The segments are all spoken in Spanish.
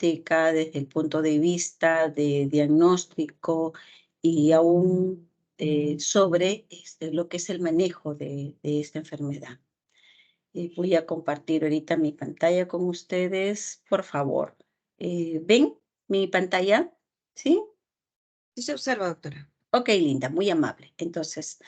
sistemática desde el punto de vista de diagnóstico y aún sobre lo que es el manejo de esta enfermedad. Voy a compartir ahorita mi pantalla con ustedes, por favor. ¿Ven mi pantalla? ¿Sí? Sí se observa, doctora. Ok, linda, muy amable. Entonces,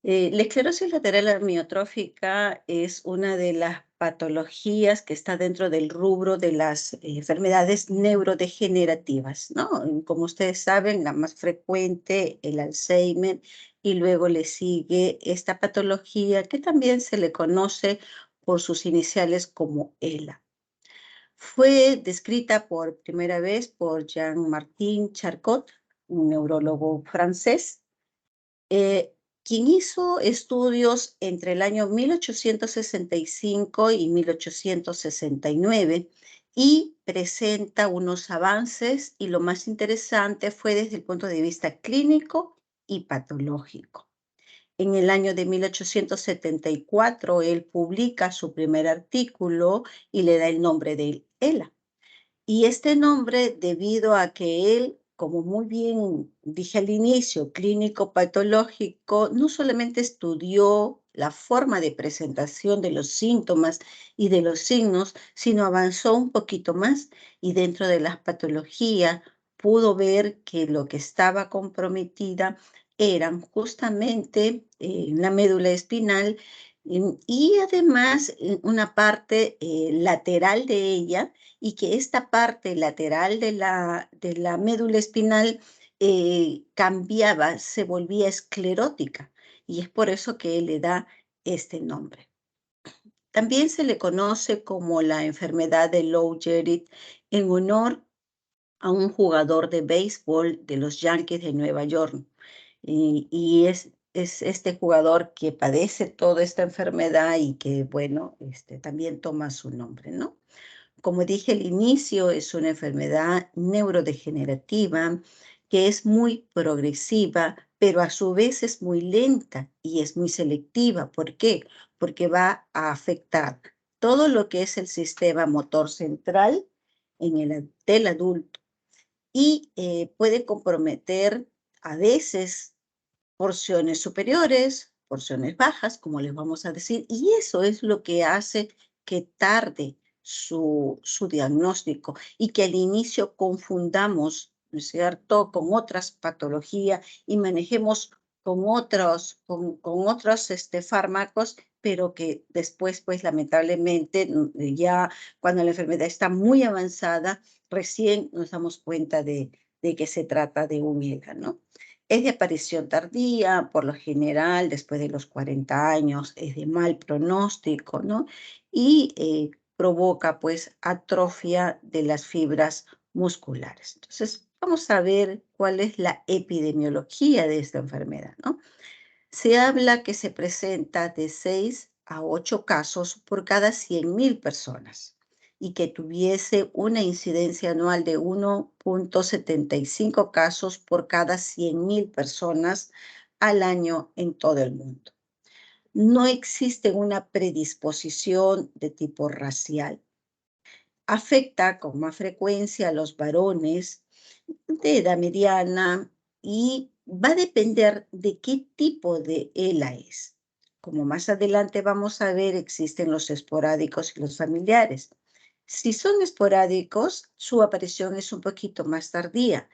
la esclerosis lateral amiotrófica es una de las patologías que está dentro del rubro de las enfermedades neurodegenerativas, ¿no? Como ustedes saben, la más frecuente, el Alzheimer, y luego le sigue esta patología que también se le conoce por sus iniciales como ELA. Fue descrita por primera vez por Jean-Martin Charcot, un neurólogo francés, eh, quien hizo estudios entre el año 1865 y 1869 y presenta unos avances, y lo más interesante fue desde el punto de vista clínico y patológico. En el año de 1874 él publica su primer artículo y le da el nombre de ELA. Y este nombre, debido a que él, como muy bien dije al inicio, clínico patológico, no solamente estudió la forma de presentación de los síntomas y de los signos, sino avanzó un poquito más y dentro de las patologías pudo ver que lo que estaba comprometida eran justamente la médula espinal y además una parte lateral de ella, y que esta parte lateral de la médula espinal cambiaba, se volvía esclerótica, y es por eso que él le da este nombre. También se le conoce como la enfermedad de Lou Gehrig en honor a un jugador de béisbol de los Yankees de Nueva York. Y es este jugador que padece toda esta enfermedad y que, bueno, también toma su nombre, ¿no? Como dije al inicio, es una enfermedad neurodegenerativa que es muy progresiva, pero a su vez es muy lenta y es muy selectiva. ¿Por qué? Porque va a afectar todo lo que es el sistema motor central del adulto y puede comprometer a veces porciones superiores, porciones bajas, como les vamos a decir, y eso es lo que hace que tarde su diagnóstico y que al inicio confundamos, ¿no es cierto?, con otras patologías y manejemos con otros fármacos, pero que después, pues lamentablemente, ya cuando la enfermedad está muy avanzada, recién nos damos cuenta de que se trata de un ELA, ¿no? Es de aparición tardía, por lo general, después de los 40 años, es de mal pronóstico, ¿no? Y provoca, pues, atrofia de las fibras musculares. Entonces, vamos a ver cuál es la epidemiología de esta enfermedad, ¿no? Se habla que se presenta de 6 a 8 casos por cada 100.000 personas y que tuviese una incidencia anual de 1,75 casos por cada 100.000 personas al año en todo el mundo. No existe una predisposición de tipo racial. Afecta con más frecuencia a los varones de edad mediana y va a depender de qué tipo de ELA es. Como más adelante vamos a ver, existen los esporádicos y los familiares. Si son esporádicos, su aparición es un poquito más tardía,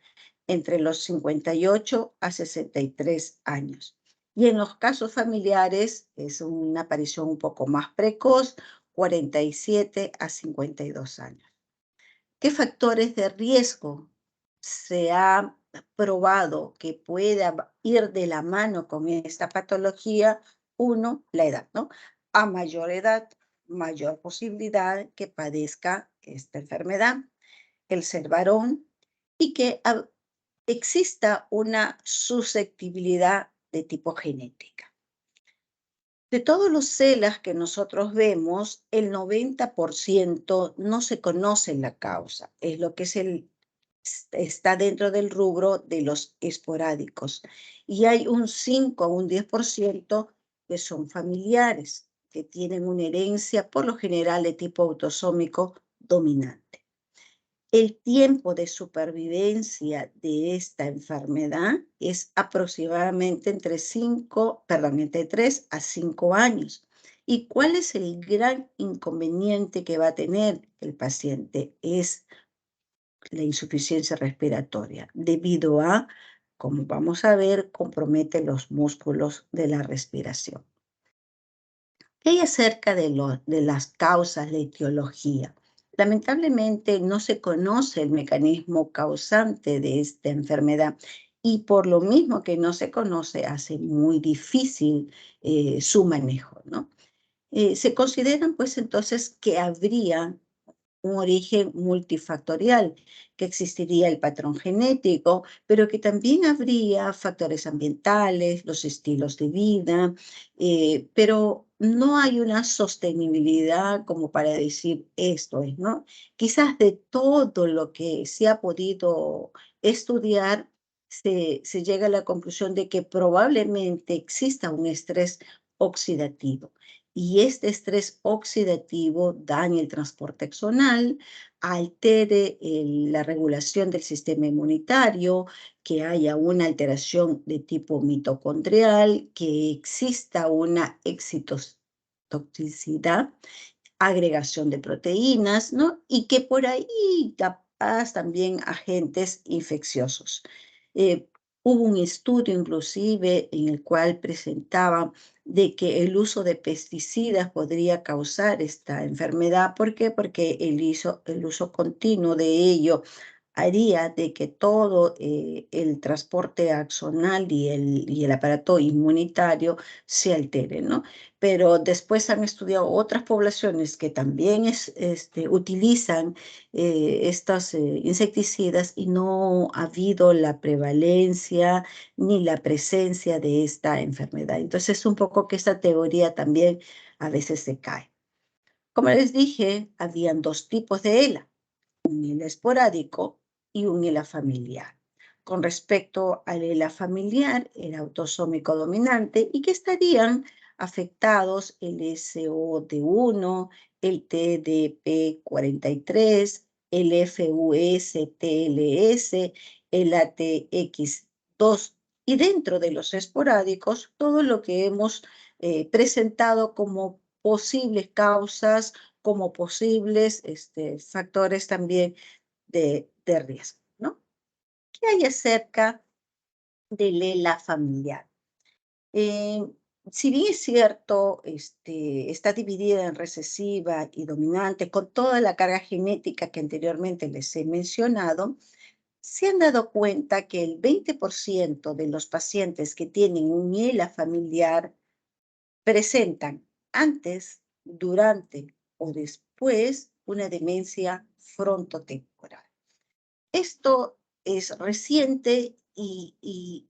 entre los 58 a 63 años. Y en los casos familiares es una aparición un poco más precoz, 47 a 52 años. ¿Qué factores de riesgo se ha probado que pueda ir de la mano con esta patología? Uno, la edad, ¿no? A mayor edad, mayor posibilidad que padezca esta enfermedad, el ser varón y que exista una susceptibilidad de tipo genética. De todos los CELAS que nosotros vemos, el 90% no se conoce la causa, es lo que está dentro del rubro de los esporádicos. Y hay un 5 a un 10% que son familiares, que tienen una herencia por lo general de tipo autosómico dominante. El tiempo de supervivencia de esta enfermedad es aproximadamente entre 3 a 5 años. ¿Y cuál es el gran inconveniente que va a tener el paciente? Es la insuficiencia respiratoria, debido a, como vamos a ver, compromete los músculos de la respiración. ¿Qué hay acerca de las causas, la etiología? Lamentablemente no se conoce el mecanismo causante de esta enfermedad y por lo mismo que no se conoce, hace muy difícil su manejo, ¿no? Se consideran pues entonces que habría un origen multifactorial, que existiría el patrón genético, pero que también habría factores ambientales, los estilos de vida, pero no hay una sostenibilidad como para decir esto es, ¿no? Quizás de todo lo que se ha podido estudiar, se llega a la conclusión de que probablemente exista un estrés oxidativo y este estrés oxidativo daña el transporte axonal, altere la regulación del sistema inmunitario, que haya una alteración de tipo mitocondrial, que exista una excitotoxicidad, agregación de proteínas, ¿no? Y que por ahí capaz también agentes infecciosos. Eh, Hubo un estudio inclusive en el cual presentaba de que el uso de pesticidas podría causar esta enfermedad. ¿Por qué? Porque el uso continuo de ello haría de que todo el transporte axonal y el aparato inmunitario se altere, ¿no? Pero después han estudiado otras poblaciones que también utilizan estos insecticidas y no ha habido la prevalencia ni la presencia de esta enfermedad. Entonces, un poco que esta teoría también a veces se cae. Como les dije, habían dos tipos de ELA, un ELA esporádico y un ELA familiar. Con respecto al ELA familiar, el autosómico dominante y que estarían afectados el SOD1, el TDP43, el FUS-TLS, el ATX2 y dentro de los esporádicos, todo lo que hemos presentado como posibles causas, como posibles factores también de riesgo, ¿no? ¿Qué hay acerca del ELA familiar? Eh, si bien es cierto, está dividida en recesiva y dominante, con toda la carga genética que anteriormente les he mencionado, se han dado cuenta que el 20% de los pacientes que tienen un ELA familiar presentan antes, durante o después una demencia frontotemporal. Esto es reciente y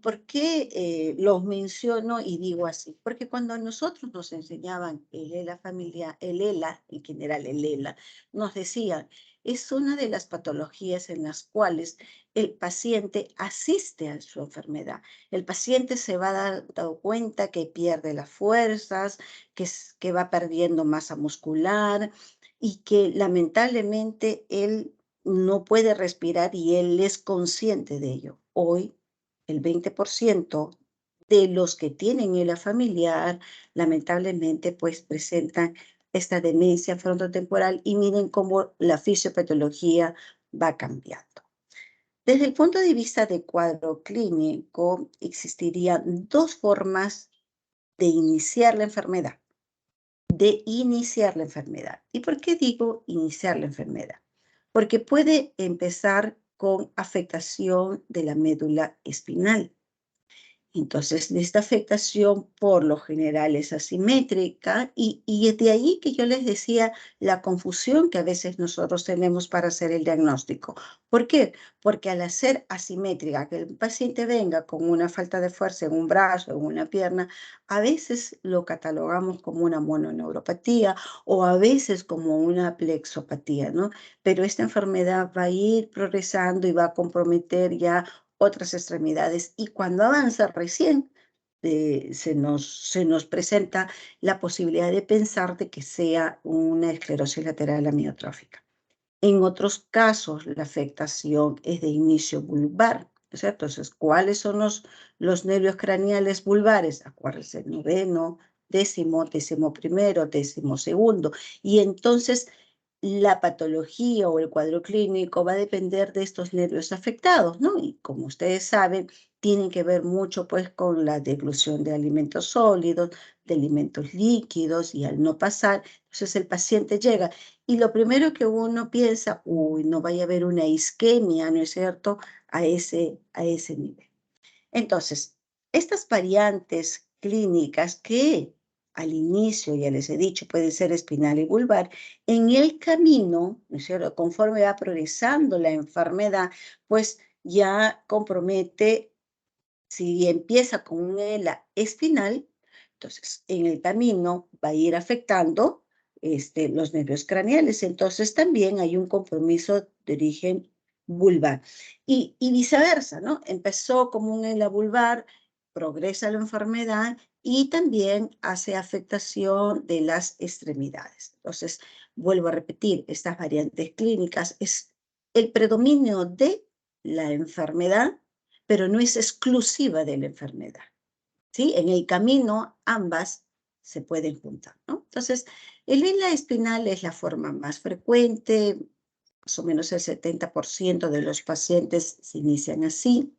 ¿por qué los menciono y digo así? Porque cuando a nosotros nos enseñaban el ELA familiar, el ELA, en general el ELA, nos decían, es una de las patologías en las cuales el paciente asiste a su enfermedad. El paciente se va dando cuenta que pierde las fuerzas, que va perdiendo masa muscular y que lamentablemente él no puede respirar y él es consciente de ello. Hoy, el 20% de los que tienen ELA familiar, lamentablemente, pues presentan esta demencia frontotemporal y miren cómo la fisiopatología va cambiando. Desde el punto de vista de cuadro clínico, existirían dos formas de iniciar la enfermedad. ¿Y por qué digo iniciar la enfermedad? Porque puede empezar con afectación de la médula espinal. Entonces, esta afectación por lo general es asimétrica y es de ahí que yo les decía la confusión que a veces nosotros tenemos para hacer el diagnóstico. ¿Por qué? Porque al hacer asimétrica, que el paciente venga con una falta de fuerza en un brazo, en una pierna, a veces lo catalogamos como una mononeuropatía o a veces como una plexopatía, ¿no? Pero esta enfermedad va a ir progresando y va a comprometer ya otras extremidades. Y cuando avanza recién, se nos presenta la posibilidad de pensar de que sea una esclerosis lateral amiotrófica. En otros casos, la afectación es de inicio vulvar, ¿no es cierto? Entonces, ¿cuáles son los nervios craneales vulvares? Acuérdense, noveno, décimo, décimo primero, décimo segundo. Y entonces, la patología o el cuadro clínico va a depender de estos nervios afectados, ¿no? Y como ustedes saben, tienen que ver mucho, pues, con la deglución de alimentos sólidos, de alimentos líquidos, y al no pasar, entonces el paciente llega y lo primero que uno piensa, uy, no vaya a haber una isquemia, ¿no es cierto?, a ese nivel. Entonces, estas variantes clínicas que al inicio, ya les he dicho, pueden ser espinal y vulvar, en el camino, ¿no es cierto?, conforme va progresando la enfermedad, pues ya compromete, si empieza con un ELA espinal, entonces en el camino va a ir afectando los nervios craneales. Entonces también hay un compromiso de origen vulvar. Y viceversa, ¿no? Empezó como un ELA vulvar, progresa la enfermedad y también hace afectación de las extremidades. Entonces, vuelvo a repetir, estas variantes clínicas es el predominio de la enfermedad, pero no es exclusiva de la enfermedad, ¿sí? En el camino ambas se pueden juntar, ¿no? Entonces, el ELA espinal es la forma más frecuente, más o menos el 70% de los pacientes se inician así,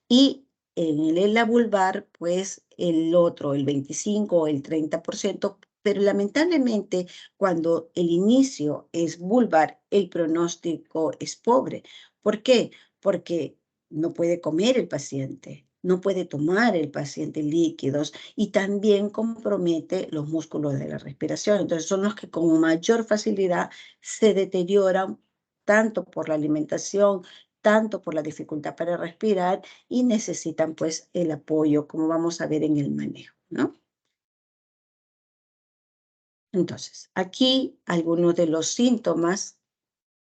y en el ELA vulvar, pues el otro, el 25 o el 30%, pero lamentablemente cuando el inicio es vulvar, el pronóstico es pobre. ¿Por qué? Porque no puede comer el paciente, no puede tomar el paciente líquidos y también compromete los músculos de la respiración. Entonces son los que con mayor facilidad se deterioran tanto por la alimentación, tanto por la dificultad para respirar y necesitan pues el apoyo, como vamos a ver en el manejo, ¿no? Entonces, aquí algunos de los síntomas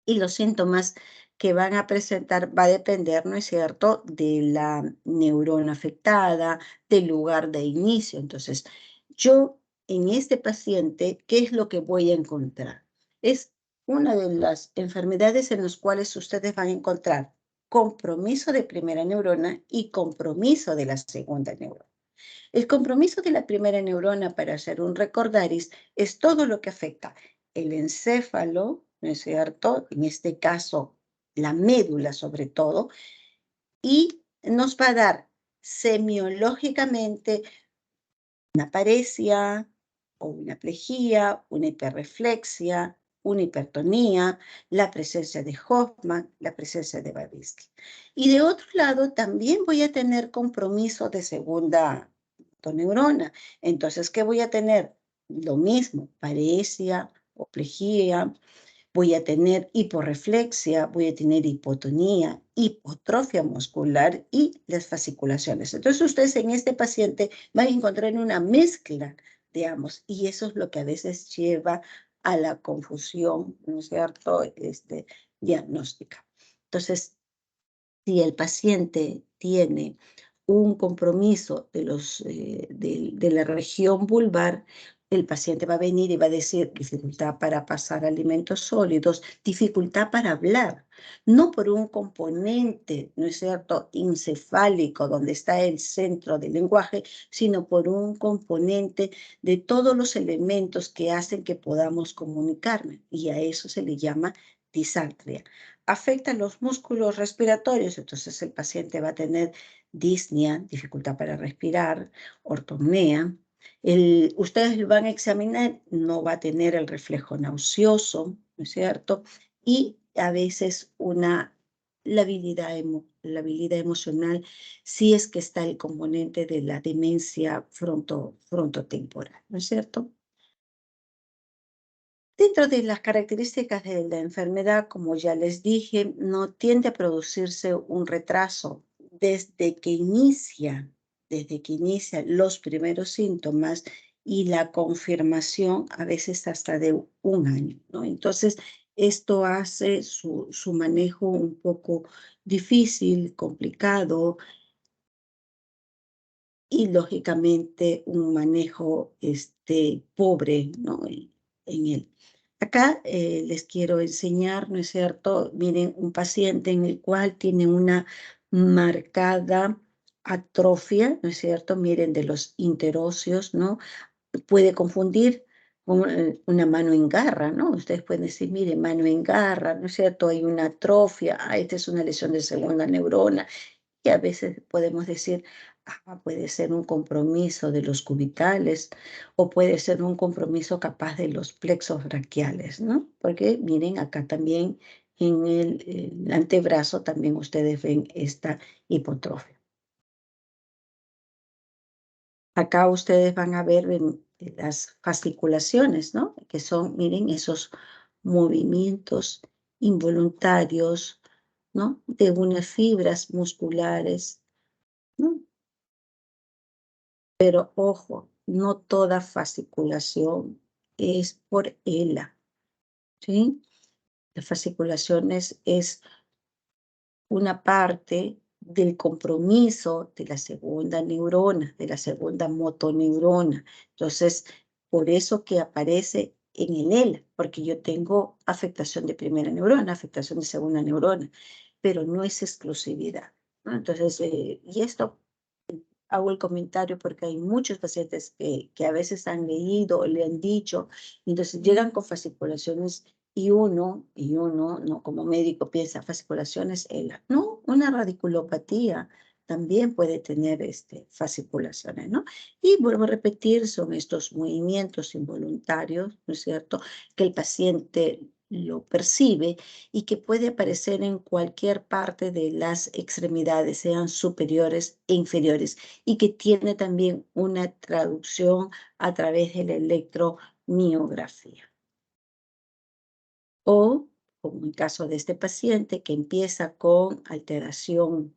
y los síntomas que van a presentar va a depender, ¿no es cierto?, de la neurona afectada, del lugar de inicio. Entonces, yo en este paciente, ¿qué es lo que voy a encontrar? Es una de las enfermedades en las cuales ustedes van a encontrar compromiso de primera neurona y compromiso de la segunda neurona. El compromiso de la primera neurona, para hacer un recordaris, es todo lo que afecta el encéfalo, ¿no es cierto? En este caso, la médula sobre todo, y nos va a dar semiológicamente una paresia o una plejía, una hiperreflexia, una hipertonía, la presencia de Hoffman, la presencia de Babinski. Y de otro lado, también voy a tener compromiso de segunda neurona. Entonces, ¿qué voy a tener? Lo mismo, paresia o plejía, voy a tener hiporreflexia, voy a tener hipotonía, hipotrofia muscular y las fasciculaciones. Entonces, ustedes en este paciente van a encontrar una mezcla de ambos y eso es lo que a veces lleva a la confusión, ¿no es cierto?, diagnóstica. Entonces, si el paciente tiene un compromiso de la región vulvar, el paciente va a venir y va a decir dificultad para pasar alimentos sólidos, dificultad para hablar, no por un componente, ¿no es cierto?, encefálico, donde está el centro del lenguaje, sino por un componente de todos los elementos que hacen que podamos comunicarnos, y a eso se le llama disartria. Afecta los músculos respiratorios, entonces el paciente va a tener disnea, dificultad para respirar, ortopnea. Ustedes lo van a examinar, no va a tener el reflejo nauseoso, ¿no es cierto? Y a veces la habilidad emocional, si es que está el componente de la demencia frontotemporal, ¿no es cierto? Dentro de las características de la enfermedad, como ya les dije, no tiende a producirse un retraso desde que inicia los primeros síntomas y la confirmación a veces hasta de un año, ¿no? Entonces, esto hace su manejo un poco difícil, complicado y lógicamente un manejo pobre, ¿no?, en él. Acá les quiero enseñar, ¿no es cierto? Miren, un paciente en el cual tiene una marcada atrofia, ¿no es cierto? Miren, de los interóseos, ¿no? Puede confundir con una mano en garra, ¿no? Ustedes pueden decir, mire, mano en garra, ¿no es cierto? Hay una atrofia, esta es una lesión de segunda neurona, y a veces podemos decir, puede ser un compromiso de los cubitales o puede ser un compromiso capaz de los plexos braquiales, ¿no? Porque miren, acá también en el antebrazo también ustedes ven esta hipotrofia. Acá ustedes van a ver las fasciculaciones, ¿no? Que son, miren, esos movimientos involuntarios, ¿no? De unas fibras musculares, ¿no? Pero ojo, no toda fasciculación es por ELA, ¿sí? La fasciculación es una parte del compromiso de la segunda neurona, de la segunda motoneurona. Entonces, por eso que aparece en el ELA, porque yo tengo afectación de primera neurona, afectación de segunda neurona, pero no es exclusividad, ¿no? Entonces, y esto hago el comentario porque hay muchos pacientes que a veces han leído o le han dicho, y entonces llegan con fasciculaciones y uno, no como médico piensa, fasciculaciones, ELA. No, una radiculopatía también puede tener fasciculaciones, ¿no? Y vuelvo a repetir, son estos movimientos involuntarios, ¿no es cierto?, que el paciente lo percibe y que puede aparecer en cualquier parte de las extremidades, sean superiores e inferiores, y que tiene también una traducción a través de la electromiografía. O, como en el caso de este paciente, que empieza con alteración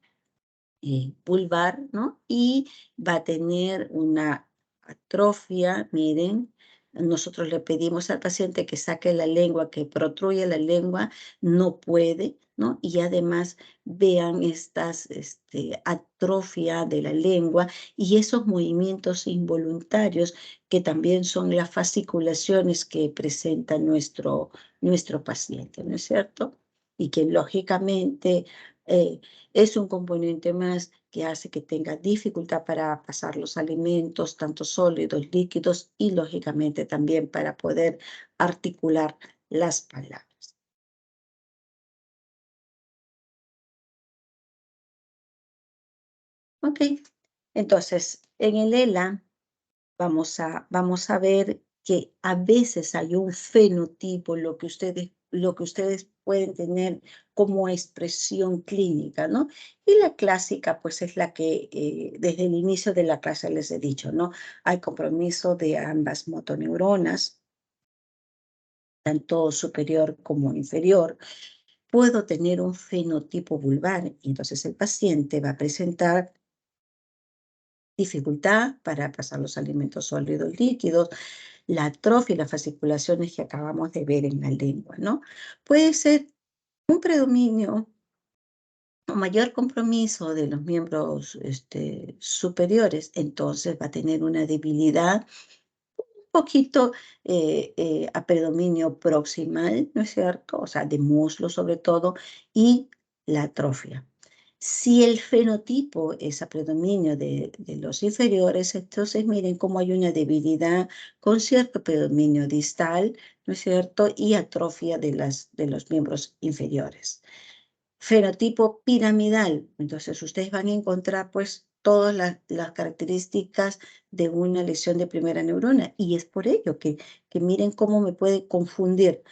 vulvar, ¿no? Y va a tener una atrofia, miren, nosotros le pedimos al paciente que saque la lengua, que protruya la lengua, no puede, ¿no? Y además vean estas atrofia de la lengua y esos movimientos involuntarios que también son las fasciculaciones que presenta nuestro paciente, ¿no es cierto? Y que lógicamente es un componente más que hace que tenga dificultad para pasar los alimentos, tanto sólidos, líquidos, y lógicamente también para poder articular las palabras. ¿Ok? Entonces, en el ELA vamos a ver que a veces hay un fenotipo, lo que ustedes pueden tener como expresión clínica, ¿no? Y la clásica, pues, es la que desde el inicio de la clase les he dicho, ¿no? Hay compromiso de ambas motoneuronas, tanto superior como inferior. Puedo tener un fenotipo vulvar y entonces el paciente va a presentar dificultad para pasar los alimentos sólidos líquidos, la atrofia y las fasciculaciones que acabamos de ver en la lengua, ¿no? Puede ser un predominio o mayor compromiso de los miembros superiores, entonces va a tener una debilidad un poquito a predominio proximal, ¿no es cierto? O sea, de muslo sobre todo, y la atrofia. Si el fenotipo es a predominio de los inferiores, entonces miren cómo hay una debilidad con cierto predominio distal, ¿no es cierto? Y atrofia de los miembros inferiores. Fenotipo piramidal, entonces ustedes van a encontrar pues todas las características de una lesión de primera neurona y es por ello que miren cómo me puede confundir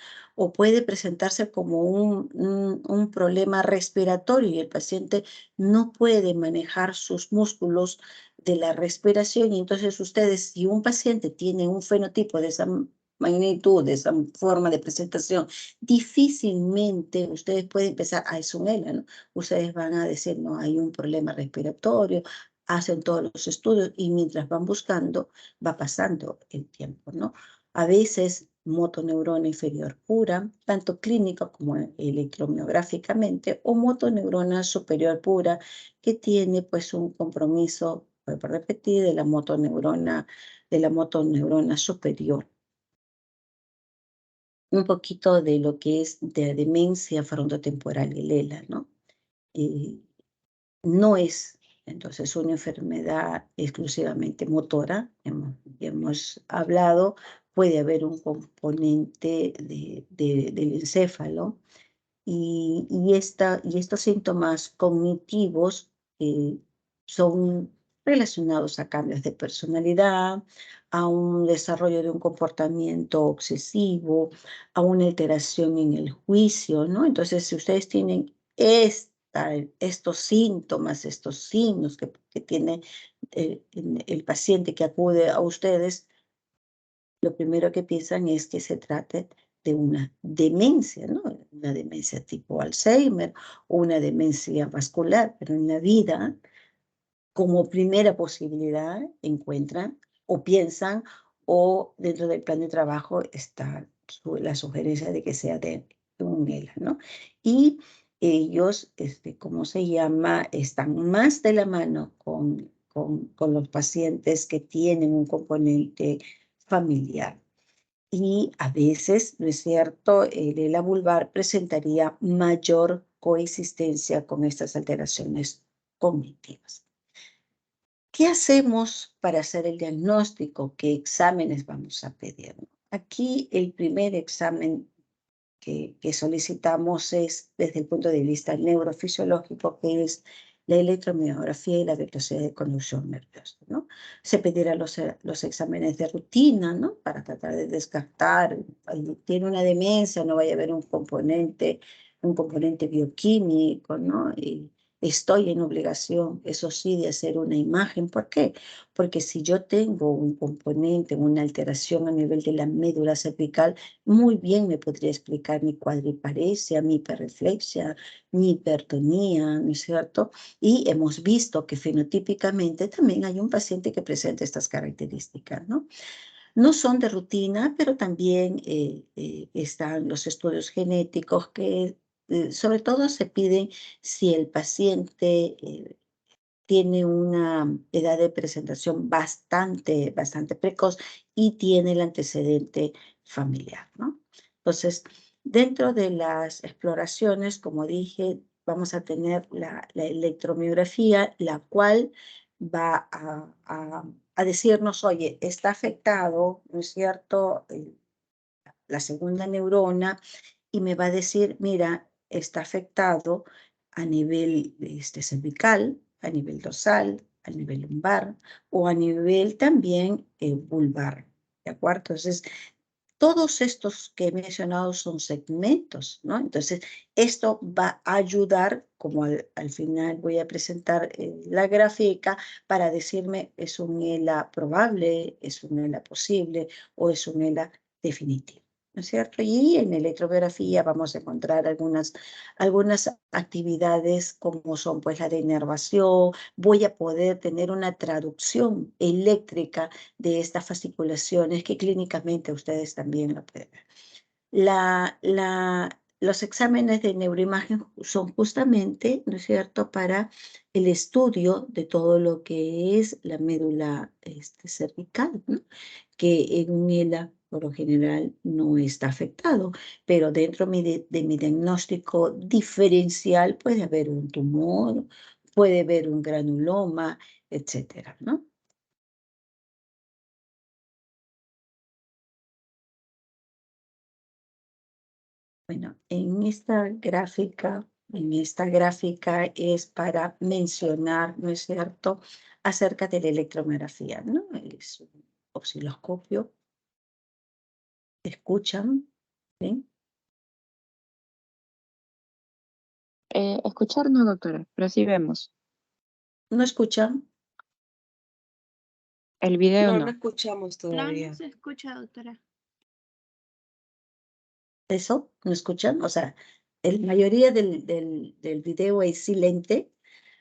o puede presentarse como un problema respiratorio y el paciente no puede manejar sus músculos de la respiración y entonces ustedes, si un paciente tiene un fenotipo de esa magnitud, de esa forma de presentación, difícilmente ustedes pueden pensar, es un ELA, ¿no? Ustedes van a decir, no, hay un problema respiratorio, hacen todos los estudios y mientras van buscando, va pasando el tiempo, ¿no? A veces motoneurona inferior pura, tanto clínica como electromiográficamente, o motoneurona superior pura, que tiene pues un compromiso, vuelvo a repetir, de la motoneurona superior. un poquito de lo que es de demencia frontotemporal y lela, ¿no? No es entonces una enfermedad exclusivamente motora, hemos hablado, puede haber un componente del encéfalo y estos síntomas cognitivos son relacionados a cambios de personalidad, a un desarrollo de un comportamiento obsesivo, a una alteración en el juicio, ¿no? Entonces, si ustedes tienen estos síntomas, estos signos que tiene el paciente que acude a ustedes, lo primero que piensan es que se trate de una demencia, ¿no? Una demencia tipo Alzheimer o una demencia vascular, pero en la vida, como primera posibilidad, encuentran o piensan o dentro del plan de trabajo está la sugerencia de que sea de un ELA, ¿no? Y ellos, ¿cómo se llama? Están más de la mano con los pacientes que tienen un componente familiar. Y a veces, ¿no es cierto?, el ELA vulvar presentaría mayor coexistencia con estas alteraciones cognitivas. ¿Qué hacemos para hacer el diagnóstico? ¿Qué exámenes vamos a pedir? Aquí el primer examen que solicitamos es desde el punto de vista neurofisiológico, que es la electromiografía y la velocidad de conducción nerviosa, ¿no? Se pedirá los exámenes de rutina, ¿no? Para tratar de descartar, tiene una demencia, no vaya a haber un componente bioquímico, ¿no? Y estoy en obligación, eso sí, de hacer una imagen. ¿Por qué? Porque si yo tengo un componente, una alteración a nivel de la médula cervical, muy bien me podría explicar mi cuadriparesia, mi hiperreflexia, mi hipertonía, ¿no es cierto? Y hemos visto que fenotípicamente también hay un paciente que presenta estas características, ¿no? No son de rutina, pero también están los estudios genéticos que sobre todo se piden si el paciente tiene una edad de presentación bastante precoz y tiene el antecedente familiar, ¿no? Entonces, dentro de las exploraciones, como dije, vamos a tener la electromiografía, la cual va a decirnos, oye, está afectado, ¿no es cierto?, la segunda neurona, y me va a decir, mira, está afectado a nivel cervical, a nivel dorsal, a nivel lumbar o a nivel también vulvar, ¿de acuerdo? Entonces, todos estos que he mencionado son segmentos, ¿no? Entonces, esto va a ayudar, como al final voy a presentar la gráfica, para decirme, ¿es un ELA probable, es un ELA posible o es un ELA definitivo? ¿No es cierto? Y en electrobiografía vamos a encontrar algunas actividades como son pues la de inervación, voy a poder tener una traducción eléctrica de estas fasciculaciones que clínicamente ustedes también lo pueden ver. Los exámenes de neuroimagen son justamente, ¿no es cierto?, para el estudio de todo lo que es la médula cervical, ¿no?, que en un ELA por lo general no está afectado, pero dentro de mi diagnóstico diferencial puede haber un tumor, puede haber un granuloma, etcétera, ¿no? Bueno, en esta gráfica es para mencionar, ¿no es cierto?, acerca de la electromiografía, ¿no? Es un osciloscopio, escuchan, ¿sí? Escuchar no, doctora, pero sí vemos. ¿No escuchan El video No, no no. escuchamos No, no todavía. se escucha, doctora. eso? ¿No escuchan? O sea, la mayoría del video es silente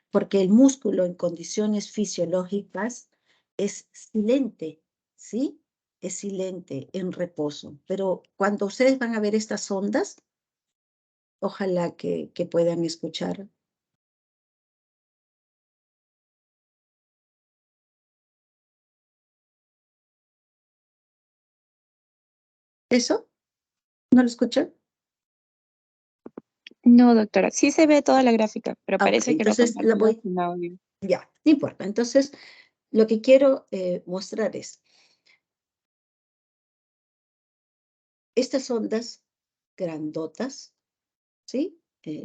porque el músculo en condiciones fisiológicas es silente, ¿sí? Es silente, en reposo. Pero cuando ustedes van a ver estas ondas, ojalá que puedan escuchar. ¿Eso? ¿No lo escuchan? No, doctora. Sí se ve toda la gráfica, pero Ah, ok, parece que lo entonces la compartimos voy, sin audio. ya, no importa. Entonces, lo que quiero mostrar es estas ondas grandotas, ¿sí?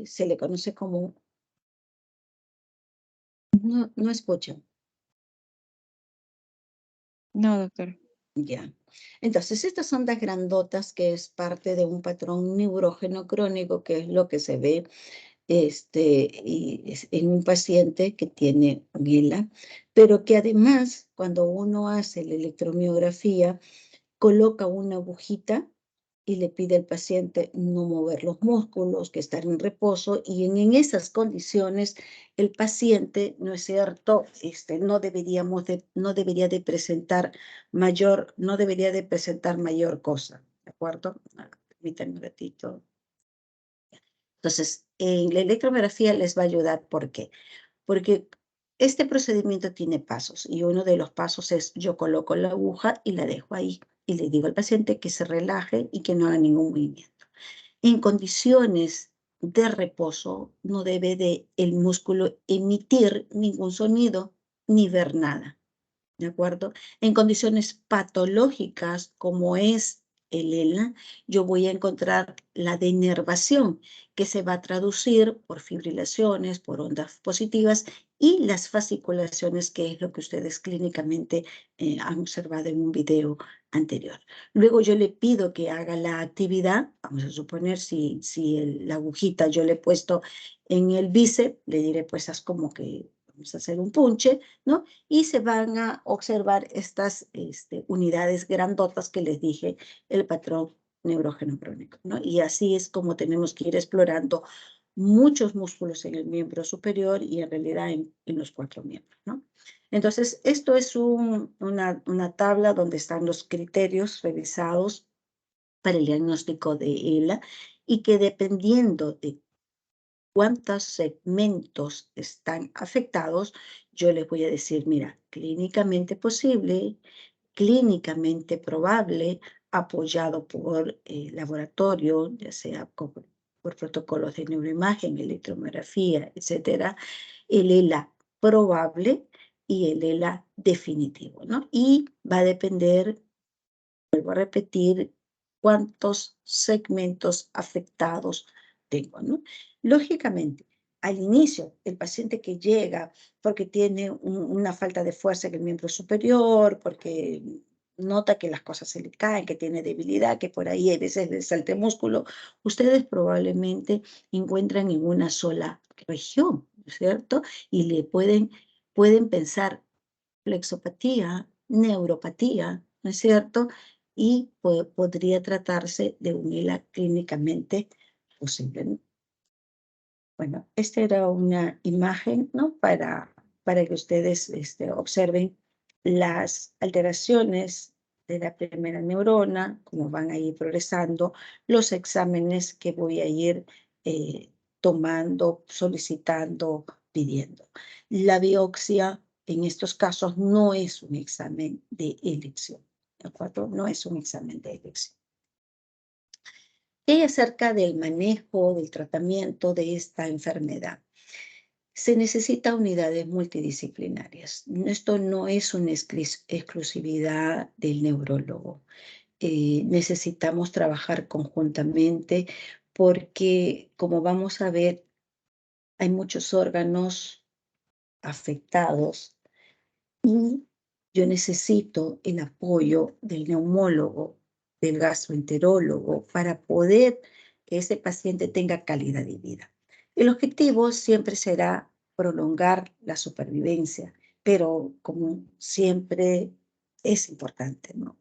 Se le conoce como, no escuchan, No, doctora. ya. Entonces, estas ondas grandotas, que es parte de un patrón neurógeno crónico, que es lo que se ve en un paciente que tiene ELA, pero que además, cuando uno hace la electromiografía, coloca una agujita y le pide al paciente no mover los músculos, que estar en reposo, y en esas condiciones el paciente, ¿no es cierto?, no debería de presentar mayor cosa, ¿de acuerdo? Permítanme un ratito. Entonces, en la electromiografía les va a ayudar, ¿por qué? Porque este procedimiento tiene pasos y uno de los pasos es yo coloco la aguja y la dejo ahí y le digo al paciente que se relaje y que no haga ningún movimiento. En condiciones de reposo no debe de el músculo emitir ningún sonido ni ver nada. ¿De acuerdo? En condiciones patológicas, como es el ELA, yo voy a encontrar la denervación, que se va a traducir por fibrilaciones, por ondas positivas, y las fasciculaciones, que es lo que ustedes clínicamente han observado en un video anterior. Luego yo le pido que haga la actividad, vamos a suponer la agujita yo le he puesto en el bíceps, le diré pues haz como que vamos a hacer un punche, ¿no? Y se van a observar estas unidades grandotas que les dije, el patrón neurógeno crónico, ¿no? Y así es como tenemos que ir explorando muchos músculos en el miembro superior y en realidad en los 4 miembros, ¿no? Entonces, esto es una tabla donde están los criterios revisados para el diagnóstico de ELA y que dependiendo de cuántos segmentos están afectados, yo les voy a decir, mira, clínicamente posible, clínicamente probable, apoyado por laboratorio, ya sea por protocolos de neuroimagen, electromiografía, etcétera, el ELA probable y el ELA definitivo, ¿no? Y va a depender, vuelvo a repetir, cuántos segmentos afectados tengo, ¿no? Lógicamente, al inicio, el paciente que llega porque tiene una falta de fuerza en el miembro superior, porque nota que las cosas se le caen, que tiene debilidad, que por ahí a veces le salta el músculo, ustedes probablemente encuentran en una sola región, ¿no es cierto? Y pueden pensar flexopatía, neuropatía, ¿no es cierto? Y podría tratarse de un ELA clínicamente posible, ¿no? Bueno, esta era una imagen, ¿no? Para que ustedes observen las alteraciones de la primera neurona, cómo van a ir progresando, los exámenes que voy a ir tomando, solicitando, pidiendo. La biopsia en estos casos no es un examen de elección, ¿de acuerdo? No es un examen de elección. ¿Qué hay acerca del manejo, del tratamiento de esta enfermedad? Se necesitan unidades multidisciplinarias. Esto no es una exclusividad del neurólogo. Necesitamos trabajar conjuntamente porque, como vamos a ver, hay muchos órganos afectados y yo necesito el apoyo del neumólogo, del gastroenterólogo, para poder que ese paciente tenga calidad de vida. El objetivo siempre será prolongar la supervivencia, pero como siempre es importante, ¿no?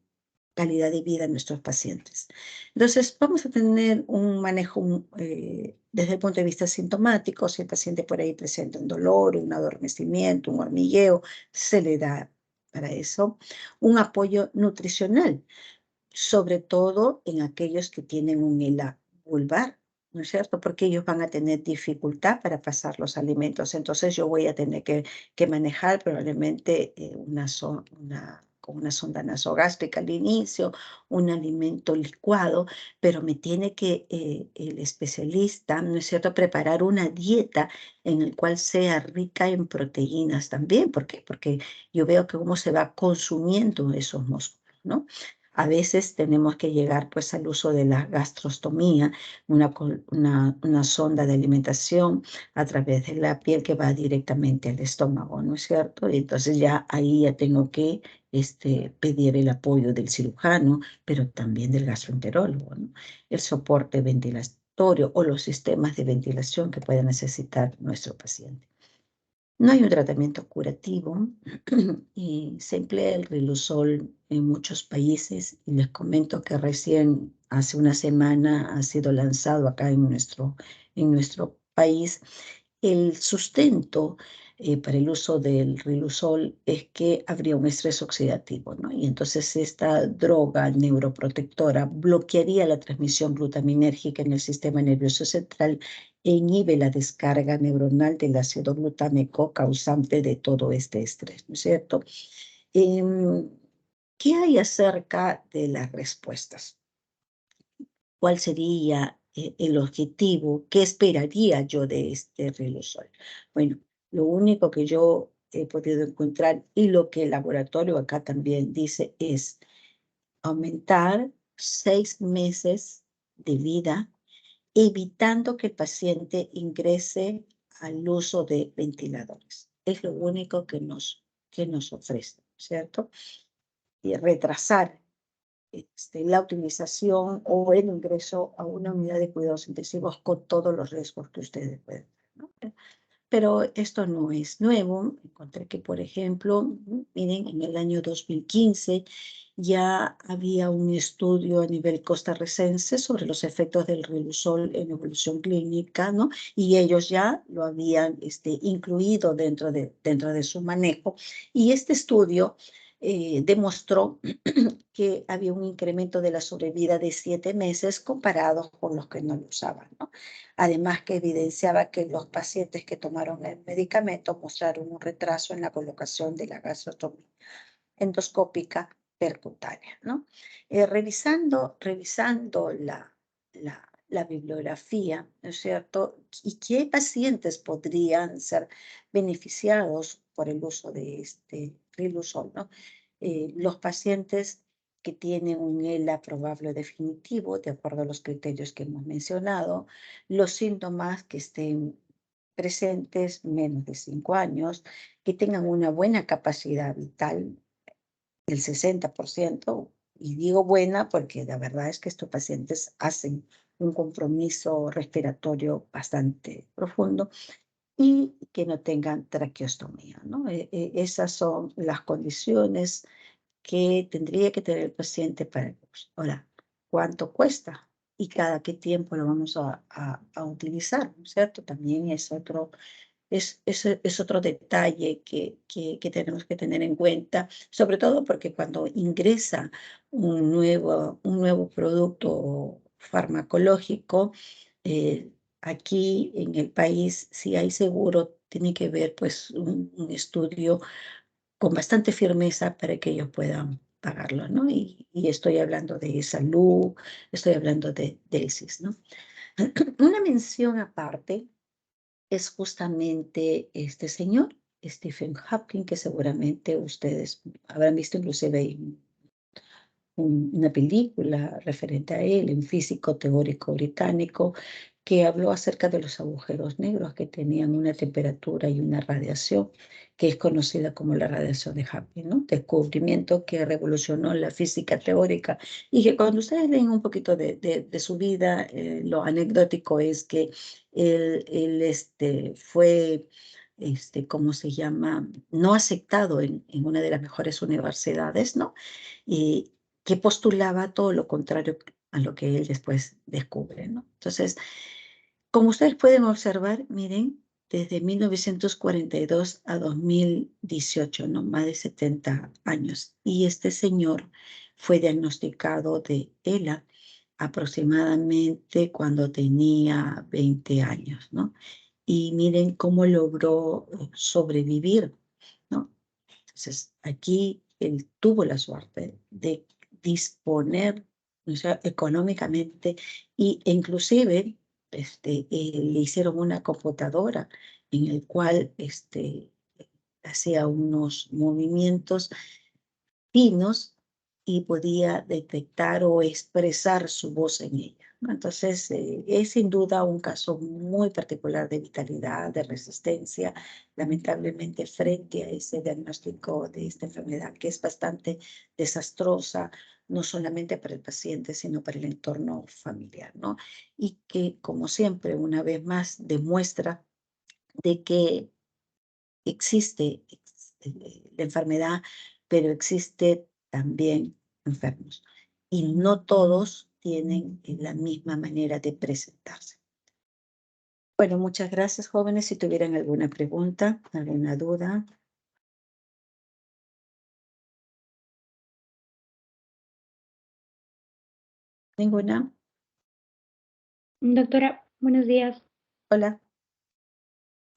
Calidad de vida a nuestros pacientes. Entonces, vamos a tener un manejo desde el punto de vista sintomático. Si el paciente por ahí presenta un dolor, un adormecimiento, un hormigueo, se le da para eso un apoyo nutricional, sobre todo en aquellos que tienen un ELA vulvar, ¿no es cierto? Porque ellos van a tener dificultad para pasar los alimentos. Entonces yo voy a tener que manejar probablemente una con una sonda nasogástrica al inicio, un alimento licuado, pero me tiene que el especialista, ¿no es cierto?, preparar una dieta en el cual sea rica en proteínas también. ¿Por qué? Porque yo veo que cómo se va consumiendo esos músculos, ¿no? A veces tenemos que llegar pues al uso de la gastrostomía, una sonda de alimentación a través de la piel que va directamente al estómago, ¿no es cierto? Y entonces ya ahí ya tengo que pedir el apoyo del cirujano, pero también del gastroenterólogo, ¿no? El soporte ventilatorio o los sistemas de ventilación que pueda necesitar nuestro paciente. No hay un tratamiento curativo y se emplea el Riluzol en muchos países, y les comento que recién hace una semana ha sido lanzado acá en nuestro país. El sustento para el uso del Riluzol es que habría un estrés oxidativo, ¿no? Y entonces esta droga neuroprotectora bloquearía la transmisión glutaminérgica en el sistema nervioso central e inhibe la descarga neuronal del ácido glutámico causante de todo este estrés, ¿no es cierto? ¿Qué hay acerca de las respuestas? ¿Cuál sería el objetivo? ¿Qué esperaría yo de este Riluzol? Bueno, lo único que yo he podido encontrar y lo que el laboratorio acá también dice es aumentar 6 meses de vida, evitando que el paciente ingrese al uso de ventiladores. Es lo único que nos ofrece, ¿cierto? Y retrasar la utilización o el ingreso a una unidad de cuidados intensivos con todos los riesgos que ustedes pueden tener, ¿no? Pero esto no es nuevo. Encontré que, por ejemplo, miren, en el año 2015 ya había un estudio a nivel costarricense sobre los efectos del Riluzol en evolución clínica, ¿no? Y ellos ya lo habían incluido dentro de su manejo. Y este estudio demostró que había un incremento de la sobrevida de 7 meses comparados con los que no lo usaban, ¿no? Además que evidenciaba que los pacientes que tomaron el medicamento mostraron un retraso en la colocación de la gastrostomía endoscópica percutánea, ¿no? Revisando la bibliografía, ¿no es cierto? ¿Y qué pacientes podrían ser beneficiados por el uso de este Riluzol, ¿no? Los pacientes que tienen un ELA probable definitivo, de acuerdo a los criterios que hemos mencionado, los síntomas que estén presentes menos de 5 años, que tengan una buena capacidad vital, el 60%, y digo buena porque la verdad es que estos pacientes hacen un compromiso respiratorio bastante profundo, y que no tengan traqueostomía, ¿no? Esas son las condiciones que tendría que tener el paciente para el uso. Ahora, ¿cuánto cuesta? Y cada qué tiempo lo vamos a utilizar, ¿no es cierto? También es otro detalle que tenemos que tener en cuenta, sobre todo porque cuando ingresa un nuevo producto farmacológico, aquí en el país, si hay seguro, tiene que ver pues un estudio con bastante firmeza para que ellos puedan pagarlo, ¿no? Y estoy hablando de salud, estoy hablando del ISIS, ¿no? Una mención aparte es justamente este señor, Stephen Hawking, que seguramente ustedes habrán visto inclusive una película referente a él, un físico teórico británico, que habló acerca de los agujeros negros que tenían una temperatura y una radiación que es conocida como la radiación de Hawking, ¿no? Descubrimiento que revolucionó la física teórica, y que cuando ustedes leen un poquito de su vida, lo anecdótico es que él fue, ¿cómo se llama?, no aceptado en una de las mejores universidades, ¿no? Y que postulaba todo lo contrario a lo que él después descubre, ¿no? Entonces, como ustedes pueden observar, miren, desde 1942 a 2018, ¿no? Más de 70 años. Y este señor fue diagnosticado de ELA aproximadamente cuando tenía 20 años, ¿no? Y miren cómo logró sobrevivir, ¿no? Entonces, aquí él tuvo la suerte de disponer, o sea, económicamente e inclusive le hicieron una computadora en el cual hacía unos movimientos finos y podía detectar o expresar su voz en ella, ¿no? Entonces, es sin duda un caso muy particular de vitalidad, de resistencia, lamentablemente frente a ese diagnóstico de esta enfermedad que es bastante desastrosa, no solamente para el paciente, sino para el entorno familiar, ¿no? Y que, como siempre, una vez más demuestra de que existe la enfermedad, pero existe también enfermos. Y no todos tienen la misma manera de presentarse. Bueno, muchas gracias, jóvenes. Si tuvieran alguna pregunta, alguna duda. ¿Ninguna? Doctora, buenos días. Hola.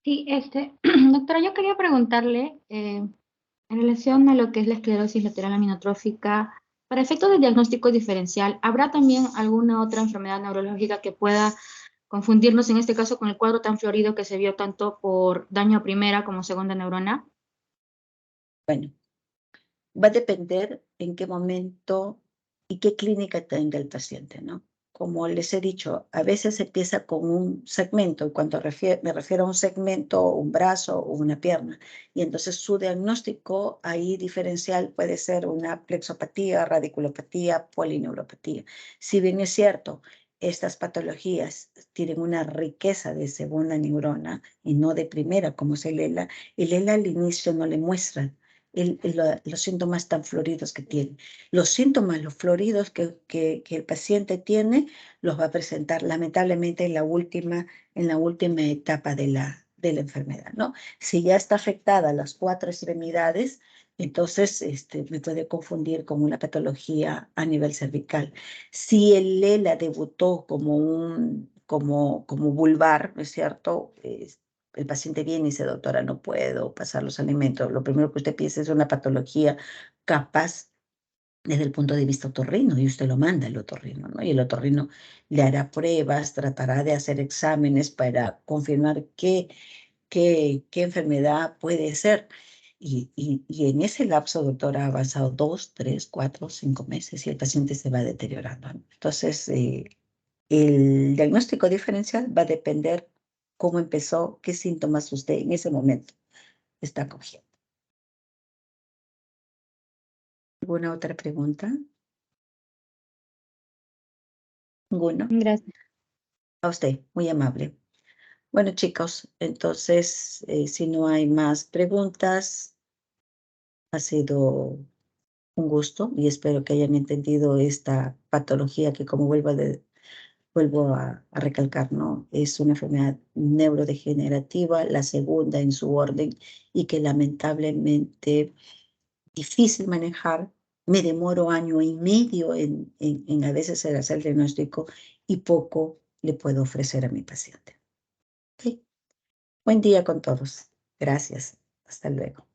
Sí, doctora, yo quería preguntarle en relación a lo que es la esclerosis lateral amiotrófica, para efectos del diagnóstico diferencial, ¿habrá también alguna otra enfermedad neurológica que pueda confundirnos en este caso con el cuadro tan florido que se vio tanto por daño a primera como segunda neurona? Bueno, va a depender en qué momento y qué clínica tenga el paciente, ¿no? Como les he dicho, a veces empieza con un segmento, y cuando me refiero a un segmento, un brazo o una pierna, y entonces su diagnóstico ahí diferencial puede ser una plexopatía, radiculopatía, polineuropatía. Si bien es cierto, estas patologías tienen una riqueza de segunda neurona y no de primera, como es el ELA al inicio no le muestra los síntomas tan floridos que tiene. Los síntomas, los floridos que el paciente tiene, los va a presentar lamentablemente en la última etapa de la enfermedad, ¿no? Si ya está afectada las 4 extremidades, entonces me puede confundir con una patología a nivel cervical. Si el ELA debutó como vulvar, ¿no es cierto? El paciente viene y dice, doctora, no puedo pasar los alimentos. Lo primero que usted piensa es una patología capaz desde el punto de vista otorrino, y usted lo manda al otorrino, ¿no? Y el otorrino le hará pruebas, tratará de hacer exámenes para confirmar qué enfermedad puede ser. Y en ese lapso, doctora, ha avanzado 2, 3, 4, 5 meses y el paciente se va deteriorando, ¿no? Entonces, el diagnóstico diferencial va a depender cómo empezó, qué síntomas usted en ese momento está cogiendo. ¿Alguna otra pregunta? ¿Ninguno? Gracias. A usted, muy amable. Bueno, chicos, entonces, si no hay más preguntas, ha sido un gusto y espero que hayan entendido esta patología que, como vuelvo a recalcar, ¿no? Es una enfermedad neurodegenerativa, la segunda en su orden y que lamentablemente difícil manejar. Me demoro 1 año y medio en a veces en hacer el diagnóstico y poco le puedo ofrecer a mi paciente. ¿Ok? Buen día con todos. Gracias. Hasta luego.